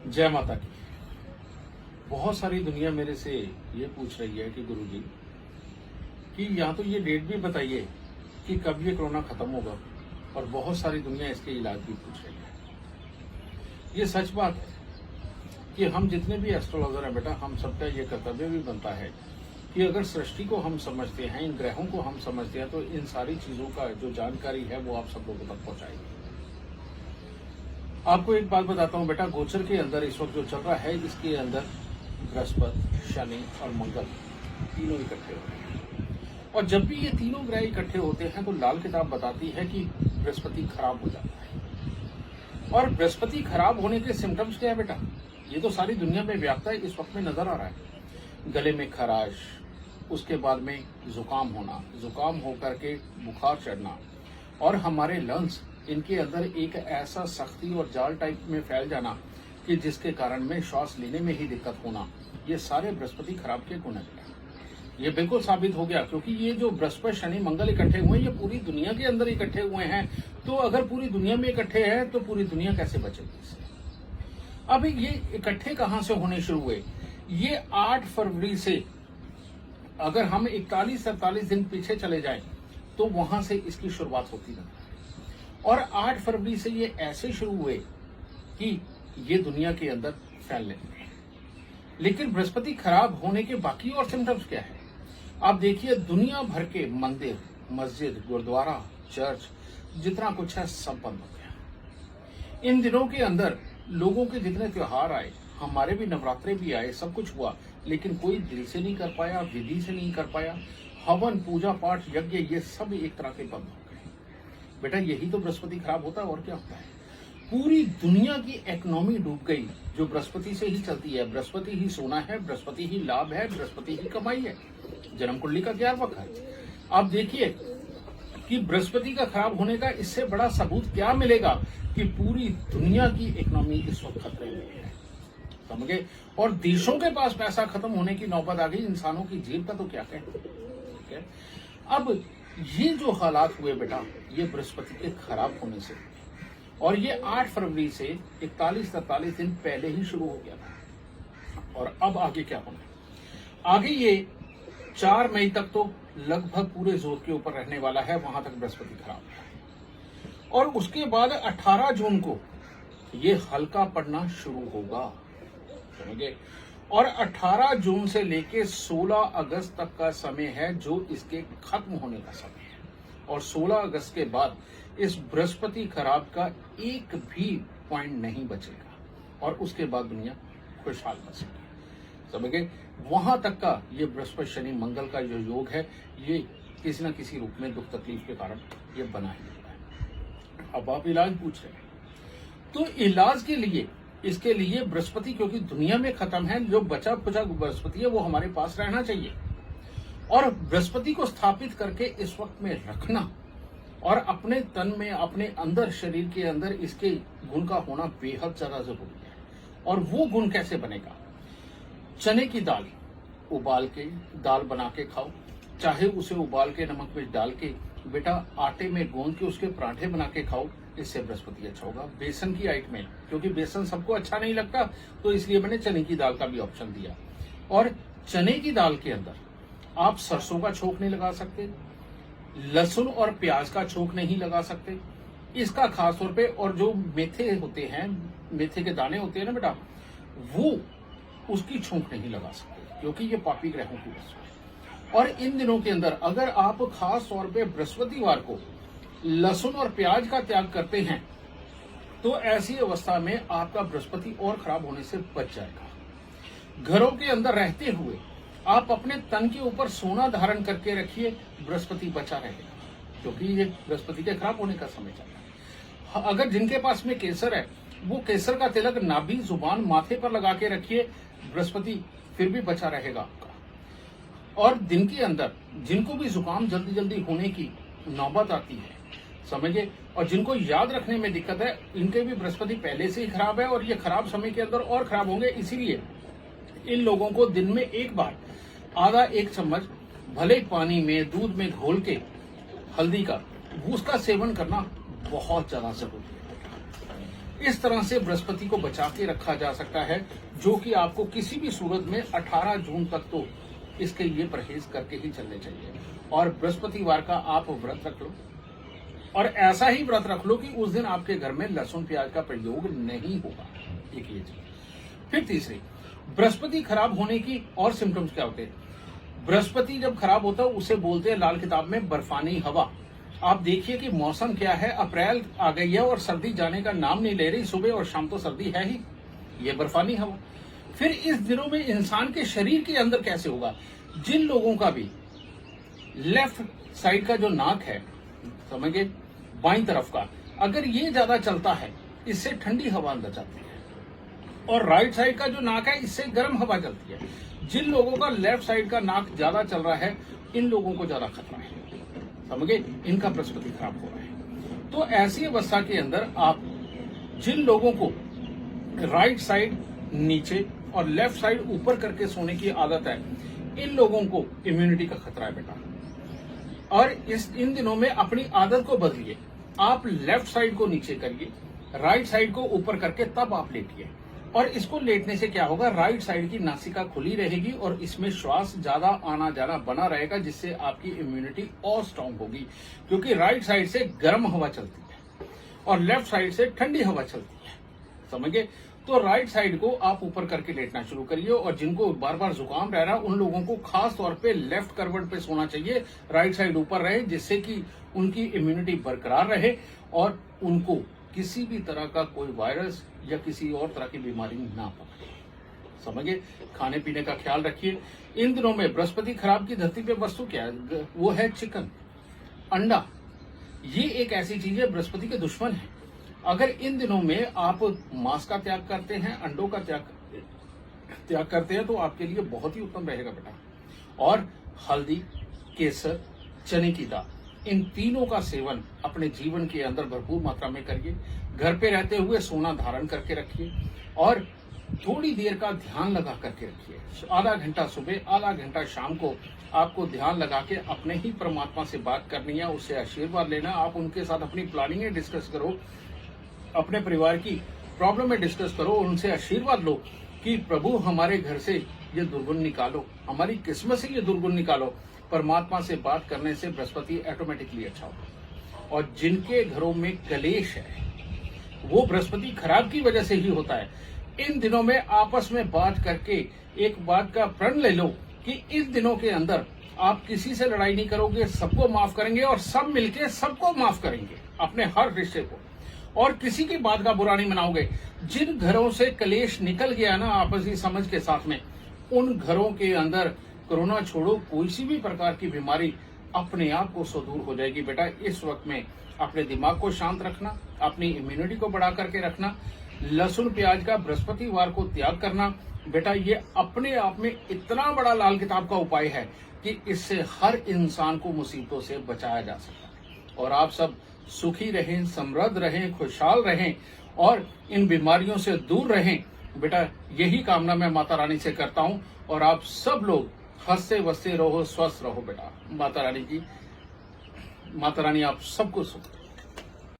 जय माता की। बहुत सारी दुनिया मेरे से ये पूछ रही है कि गुरुजी कि या तो ये डेट भी बताइए कि कब ये कोरोना खत्म होगा, और बहुत सारी दुनिया इसके इलाज भी पूछ रही है। ये सच बात है कि हम जितने भी एस्ट्रोलॉजर हैं बेटा, हम सबका ये कर्तव्य भी बनता है कि अगर सृष्टि को हम समझते हैं, इन ग्रहों को हम समझते हैं, तो इन सारी चीजों का जो जानकारी है वो आप सब लोगों तक पहुंचाएंगे। आपको एक बात बताता हूं बेटा, गोचर के अंदर इस वक्त जो चल रहा है, इसके अंदर बृहस्पति, शनि और मंगल तीनों इकट्ठे होते हैं। और जब भी ये तीनों ग्रह इकट्ठे होते हैं तो लाल किताब बताती है कि बृहस्पति खराब हो जाता है। और बृहस्पति खराब होने के सिम्टम्स क्या है बेटा, ये तो सारी दुनिया में व्याप्त है, इस वक्त में नजर आ रहा है। गले में खराश, उसके बाद में जुकाम होना, जुकाम होकर के बुखार चढ़ना, और हमारे लंग्स, इनके अंदर एक ऐसा सख्ती और जाल टाइप में फैल जाना कि जिसके कारण में श्वास लेने में ही दिक्कत होना, ये सारे बृहस्पति खराब के गुण हैं। ये बिल्कुल साबित हो गया, क्योंकि ये जो बृहस्पति, शनि, मंगल इकट्ठे हुए हैं, ये पूरी दुनिया के अंदर इकट्ठे हुए हैं। तो अगर पूरी दुनिया में इकट्ठे हैं तो पूरी दुनिया कैसे बचेगी इससे? अब ये इकट्ठे कहां से होने शुरू हुए? ये 8 फरवरी से, अगर हम 41-47 दिन पीछे चले जाएं तो वहां से इसकी शुरुआत होती है। और 8 फरवरी से ये ऐसे शुरू हुए कि ये दुनिया के अंदर फैलने लगे। लेकिन बृहस्पति खराब होने के बाकी और सिम्टम्स क्या है? आप देखिए, दुनिया भर के मंदिर, मस्जिद, गुरुद्वारा, चर्च, जितना कुछ है सब बंद हो गया। इन दिनों के अंदर लोगों के जितने त्योहार आए, हमारे भी नवरात्रे भी आए, सब कुछ हुआ, लेकिन कोई दिल से नहीं कर पाया, विधि से नहीं कर पाया। हवन, पूजा पाठ, यज्ञ, ये सब एक तरह के बंद हो गए। बेटा यही तो बृहस्पति खराब होता है, और क्या होता है? पूरी दुनिया की इकोनॉमी डूब गई, जो बृहस्पति से ही चलती है। बृहस्पति ही सोना है, बृहस्पति ही लाभ है, बृहस्पति ही कमाई है। जन्म कुंडली का 11वां है। आप देखिए कि बृहस्पति का खराब होने का इससे बड़ा सबूत क्या मिलेगा कि पूरी दुनिया की इकोनॉमी इस वक्त खतरे में है, समझ गए? और देशों के पास पैसा खत्म होने की नौबत आ गई, इंसानों की जेब का तो क्या कहें। ठीक है, अब ये जो हालात हुए बेटा, ये बृहस्पति के खराब होने से, और ये 8 फरवरी से 41-43 दिन पहले ही शुरू हो गया था। और अब आगे क्या होना है? आगे ये 4 मई तक तो लगभग पूरे जोर के ऊपर रहने वाला है, वहां तक बृहस्पति खराब है। और उसके बाद 18 जून को ये हल्का पड़ना शुरू होगा, समझे? और 18 जून से लेके 16 अगस्त तक का समय है जो इसके खत्म होने का समय है। और 16 अगस्त के बाद इस बृहस्पति खराब का एक भी पॉइंट नहीं बचेगा, और उसके बाद दुनिया खुशहाल बचेगी, समझ गए? वहां तक का ये बृहस्पति, शनि, मंगल का जो योग है, ये किसी न किसी रूप में दुख तकलीफ के कारण ये बना ही होता है। अब आप इलाज पूछ रहे हैं, तो इलाज के लिए, इसके लिए बृहस्पति, क्योंकि दुनिया में खत्म है, जो बचा खुचा बृहस्पति है वो हमारे पास रहना चाहिए। और बृहस्पति को स्थापित करके इस वक्त में रखना, और अपने तन में, अपने अंदर, शरीर के अंदर इसके गुण का होना बेहद ज्यादा जरूरी है। और वो गुण कैसे बनेगा? चने की दाल उबाल के दाल बना के खाओ, चाहे उसे उबाल के नमक मिर्च डाल के बेटा आटे में गूंद के उसके पराठे बना के खाओ, इससे बृहस्पति अच्छा होगा। बेसन की आइटमें, क्योंकि बेसन सबको अच्छा नहीं लगता, तो इसलिए मैंने चने की दाल का भी ऑप्शन दिया। और चने की दाल के अंदर आप सरसों का छोंक नहीं लगा सकते, लहसुन और प्याज का छोंक नहीं लगा सकते, इसका खास तौर पे। और जो मेथे होते हैं, मेथे के दाने होते हैं ना बेटा, वो उसकी छोंक नहीं लगा सकते, क्योंकि ये पापी ग्रहों की वस्तु है। और इन दिनों के अंदर अगर आप खास तौर पे बृहस्पतिवार को लहसुन और प्याज का त्याग करते हैं, तो ऐसी अवस्था में आपका बृहस्पति और खराब होने से बच जाएगा। घरों के अंदर रहते हुए आप अपने तन के ऊपर सोना धारण करके रखिए, बृहस्पति बचा रहेगा, क्योंकि ये बृहस्पति के खराब होने का समय चल रहा है। अगर जिनके पास में केसर है, वो केसर का तिलक नाभि, जुबान, माथे पर लगा के रखिए, बृहस्पति फिर भी बचा रहेगा आपका। और दिन के अंदर जिनको भी जुकाम जल्दी जल्दी होने की नौबत आती है, समझिए, और जिनको याद रखने में दिक्कत है, इनके भी बृहस्पति पहले से ही खराब है, और ये खराब समय के अंदर और खराब होंगे। इसीलिए इन लोगों को दिन में एक बार आधा 1 चम्मच भले पानी में, दूध में घोल के हल्दी का, उसका सेवन करना बहुत ज्यादा जरूरी है। इस तरह से बृहस्पति को बचा के रखा जा सकता है, जो कि आपको किसी भी सूरत में 18 जून तक तो इसके लिए परहेज करके ही चलने चाहिए। और बृहस्पतिवार का आप व्रत रख लो, और ऐसा ही व्रत रख लो कि उस दिन आपके घर में लहसुन प्याज का प्रयोग नहीं होगा। एक ये चीज। फिर तीसरी, बृहस्पति खराब होने की और सिम्टम्स क्या होते हैं? बृहस्पति जब खराब होता है उसे बोलते हैं लाल किताब में बर्फानी हवा। आप देखिए कि मौसम क्या है, अप्रैल आ गई है और सर्दी जाने का नाम नहीं ले रही, सुबह और शाम तो सर्दी है ही, ये बर्फानी हवा। फिर इस दिनों में इंसान के शरीर के अंदर कैसे होगा? जिन लोगों का भी लेफ्ट साइड का जो नाक है, समझिए बाईं तरफ का, अगर ये ज्यादा चलता है, इससे ठंडी हवा अंदर जाती है, और राइट साइड का जो नाक है, इससे गर्म हवा चलती है। जिन लोगों का लेफ्ट साइड का नाक ज्यादा चल रहा है, इन लोगों को ज्यादा खतरा है, समझे, इनका बृहस्पति खराब हो रहा है। तो ऐसी अवस्था के अंदर आप जिन लोगों को राइट साइड नीचे और लेफ्ट साइड ऊपर करके सोने की आदत है, इन लोगों को इम्यूनिटी का खतरा है बेटा। और इन दिनों में अपनी आदत को बदलिए। आप लेफ्ट साइड को नीचे करिए, राइट साइड को ऊपर करके तब आप लेटिए। और इसको लेटने से क्या होगा? राइट साइड की नासिका खुली रहेगी और इसमें श्वास ज्यादा आना जाना बना रहेगा, जिससे आपकी इम्यूनिटी और स्ट्रांग होगी। क्योंकि राइट साइड से गर्म हवा चलती है और लेफ्ट साइड से ठंडी हवा चलती है, समझिए। तो राइट साइड को आप ऊपर करके लेटना शुरू करिए। और जिनको बार बार जुकाम रह रहा है, उन लोगों को खास तौर पे लेफ्ट करवट पे सोना चाहिए, राइट साइड ऊपर रहे, जिससे कि उनकी इम्यूनिटी बरकरार रहे और उनको किसी भी तरह का कोई वायरस या किसी और तरह की बीमारी ना पकड़े, समझिए। खाने पीने का ख्याल रखिए। इन दिनों में बृहस्पति खराब की धरती पे वस्तु क्या है? वो है चिकन, अंडा। ये एक ऐसी चीज है, बृहस्पति के दुश्मन है। अगर इन दिनों में आप मांस का त्याग करते हैं, अंडों का त्याग करते हैं, तो आपके लिए बहुत ही उत्तम रहेगा बेटा। और हल्दी, केसर, चने की दाल, इन तीनों का सेवन अपने जीवन के अंदर भरपूर मात्रा में करिए। घर पे रहते हुए सोना धारण करके रखिए और थोड़ी देर का ध्यान लगा करके रखिए। आधा घंटा सुबह, आधा घंटा शाम को आपको ध्यान लगा के अपने ही परमात्मा से बात करनी है, उससे आशीर्वाद लेना। आप उनके साथ अपनी प्लानिंग डिस्कस करो, अपने परिवार की प्रॉब्लम में डिस्कस करो, उनसे आशीर्वाद लो कि प्रभु हमारे घर से ये दुर्गुण निकालो, हमारी किस्मत से ये दुर्गुण निकालो। परमात्मा से बात करने से बृहस्पति ऑटोमेटिकली अच्छा होता है। और जिनके घरों में कलेश है, वो बृहस्पति खराब की वजह से ही होता है। इन दिनों में आपस में बात करके एक बात का प्रण ले लो कि इस दिनों के अंदर आप किसी से लड़ाई नहीं करोगे, सबको माफ करेंगे और सब मिलके सबको माफ करेंगे, अपने हर रिश्ते को, और किसी की बात का बुरा नहीं मनाओगे। जिन घरों से कलेश निकल गया ना आपसी समझ के साथ में, उन घरों के अंदर कोरोना छोड़ो, कोई सी भी प्रकार की बीमारी अपने आप को दूर हो जाएगी बेटा। इस वक्त में अपने दिमाग को शांत रखना, अपनी इम्यूनिटी को बढ़ा करके रखना, लहसुन प्याज का बृहस्पतिवार को त्याग करना बेटा, ये अपने आप में इतना बड़ा लाल किताब का उपाय है कि इससे हर इंसान को मुसीबतों से बचाया जा सकता है। और आप सब सुखी रहें, समृद्ध रहें, खुशहाल रहें और इन बीमारियों से दूर रहें बेटा, यही कामना मैं माता रानी से करता हूं। और आप सब लोग हंसते वसते रहो, स्वस्थ रहो बेटा। माता रानी आप सबको सुख